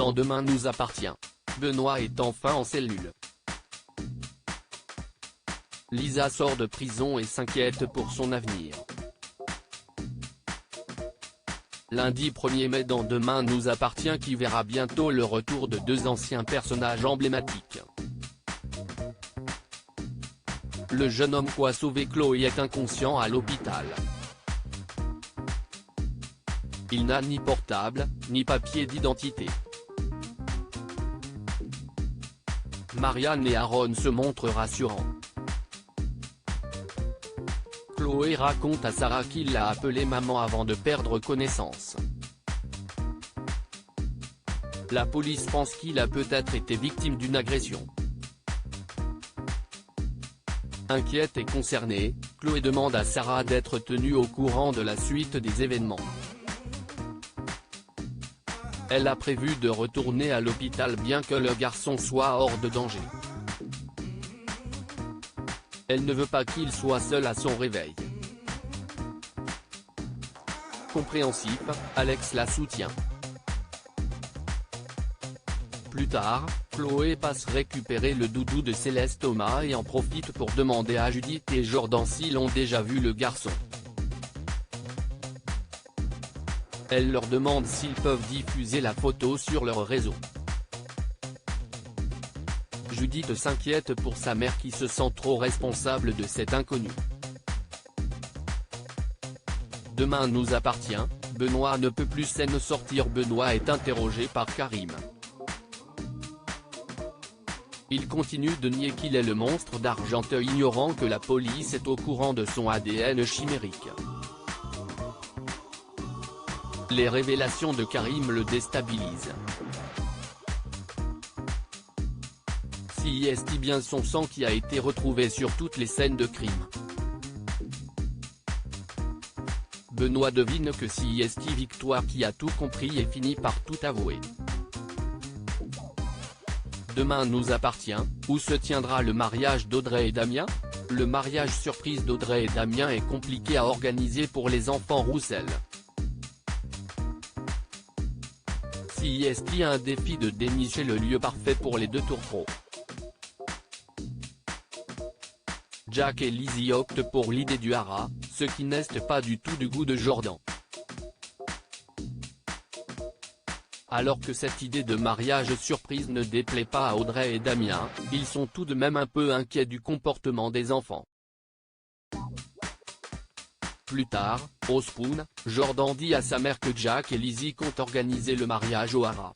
Dans Demain nous appartient, Benoît est enfin en cellule. Lisa sort de prison et s'inquiète pour son avenir. Lundi 1er mai dans Demain nous appartient qui verra bientôt le retour de deux anciens personnages emblématiques. Le jeune homme qu'a sauvé Chloé est inconscient à l'hôpital. Il n'a ni portable, ni papier d'identité. Marianne et Aaron se montrent rassurants. Chloé raconte à Sarah qu'il l'a appelée maman avant de perdre connaissance. La police pense qu'il a peut-être été victime d'une agression. Inquiète et concernée, Chloé demande à Sarah d'être tenue au courant de la suite des événements. Elle a prévu de retourner à l'hôpital bien que le garçon soit hors de danger. Elle ne veut pas qu'il soit seul à son réveil. Compréhensif, Alex la soutient. Plus tard, Chloé passe récupérer le doudou de Céleste Thomas et en profite pour demander à Judith et Jordan s'ils ont déjà vu le garçon. Elle leur demande s'ils peuvent diffuser la photo sur leur réseau. Judith s'inquiète pour sa mère qui se sent trop responsable de cet inconnu. Demain nous appartient, Benoît ne peut plus s'en sortir. Benoît est interrogé par Karim. Il continue de nier qu'il est le monstre d'Argenteuil, ignorant que la police est au courant de son ADN chimérique. Les révélations de Karim le déstabilisent. Si est-il bien son sang qui a été retrouvé sur toutes les scènes de crime? Benoît devine que si est-il Victoire qui a tout compris et finit par tout avouer. Demain nous appartient, où se tiendra le mariage d'Audrey et Damien? Le mariage surprise d'Audrey et Damien est compliqué à organiser pour les enfants Roussel. Si est-il un défi de dénicher le lieu parfait pour les deux tourtereaux? Jack et Lizzie optent pour l'idée du hara, ce qui n'est pas du tout du goût de Jordan. Alors que cette idée de mariage surprise ne déplaît pas à Audrey et Damien, ils sont tout de même un peu inquiets du comportement des enfants. Plus tard, au Spoon, Jordan dit à sa mère que Jack et Lizzie comptent organiser le mariage au hara.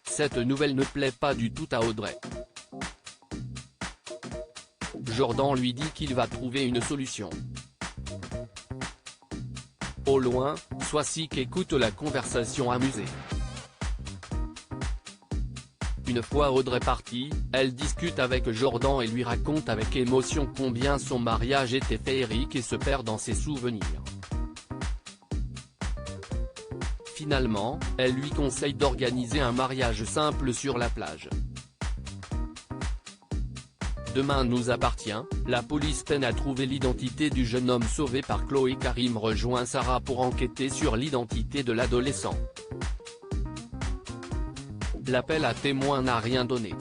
Cette nouvelle ne plaît pas du tout à Audrey. Jordan lui dit qu'il va trouver une solution. Au loin, Swasik écoute la conversation amusée. Une fois Audrey partie, elle discute avec Jordan et lui raconte avec émotion combien son mariage était féerique et se perd dans ses souvenirs. Finalement, elle lui conseille d'organiser un mariage simple sur la plage. Demain nous appartient, la police peine à trouver l'identité du jeune homme sauvé par Chloé. Karim rejoint Sarah pour enquêter sur l'identité de l'adolescent. L'appel à témoins n'a rien donné.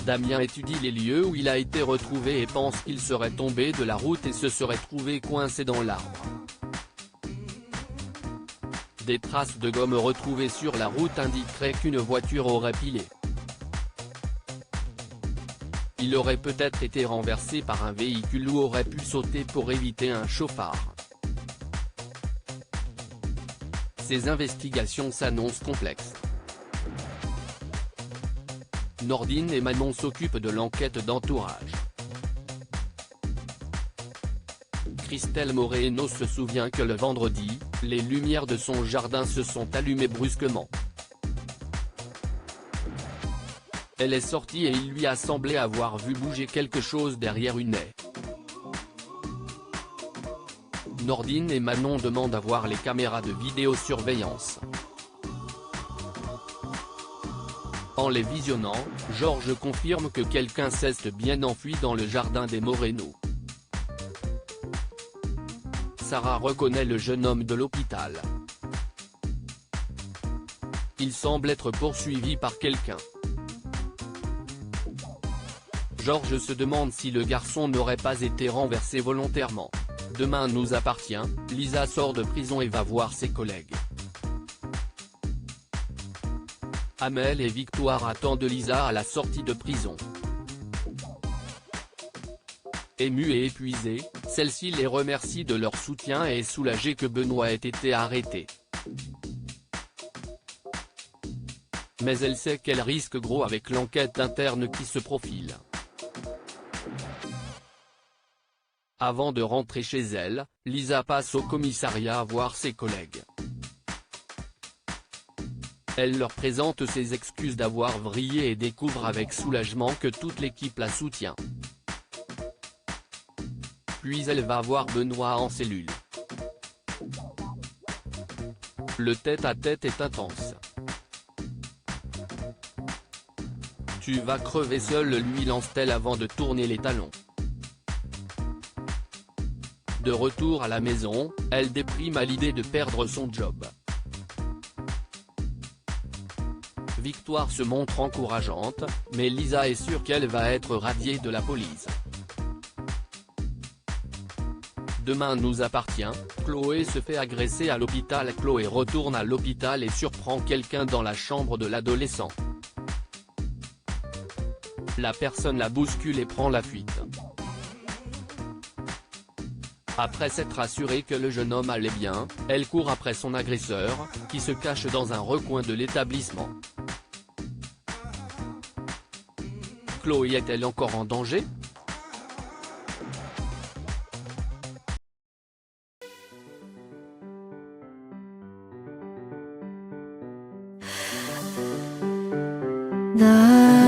Damien étudie les lieux où il a été retrouvé et pense qu'il serait tombé de la route et se serait trouvé coincé dans l'arbre. Des traces de gomme retrouvées sur la route indiqueraient qu'une voiture aurait pilé. Il aurait peut-être été renversé par un véhicule ou aurait pu sauter pour éviter un chauffard. Ces investigations s'annoncent complexes. Nordine et Manon s'occupent de l'enquête d'entourage. Christelle Moreno se souvient que le vendredi, les lumières de son jardin se sont allumées brusquement. Elle est sortie et il lui a semblé avoir vu bouger quelque chose derrière une haie. Nordine et Manon demandent à voir les caméras de vidéosurveillance. En les visionnant, Georges confirme que quelqu'un s'est bien enfui dans le jardin des Moreno. Sarah reconnaît le jeune homme de l'hôpital. Il semble être poursuivi par quelqu'un. Georges se demande si le garçon n'aurait pas été renversé volontairement. Demain nous appartient, Lisa sort de prison et va voir ses collègues. Amel et Victoire attendent Lisa à la sortie de prison. Émue et épuisée, celle-ci les remercie de leur soutien et est soulagée que Benoît ait été arrêté. Mais elle sait qu'elle risque gros avec l'enquête interne qui se profile. Avant de rentrer chez elle, Lisa passe au commissariat voir ses collègues. Elle leur présente ses excuses d'avoir vrillé et découvre avec soulagement que toute l'équipe la soutient. Puis elle va voir Benoît en cellule. Le tête-à-tête est intense. Tu vas crever seul, lui lance-t-elle avant de tourner les talons. De retour à la maison, elle déprime à l'idée de perdre son job. Victoire se montre encourageante, mais Lisa est sûre qu'elle va être radiée de la police. Demain nous appartient, Chloé se fait agresser à l'hôpital. Chloé retourne à l'hôpital et surprend quelqu'un dans la chambre de l'adolescent. La personne la bouscule et prend la fuite. Après s'être assurée que le jeune homme allait bien, elle court après son agresseur, qui se cache dans un recoin de l'établissement. Chloé est-elle encore en danger? 나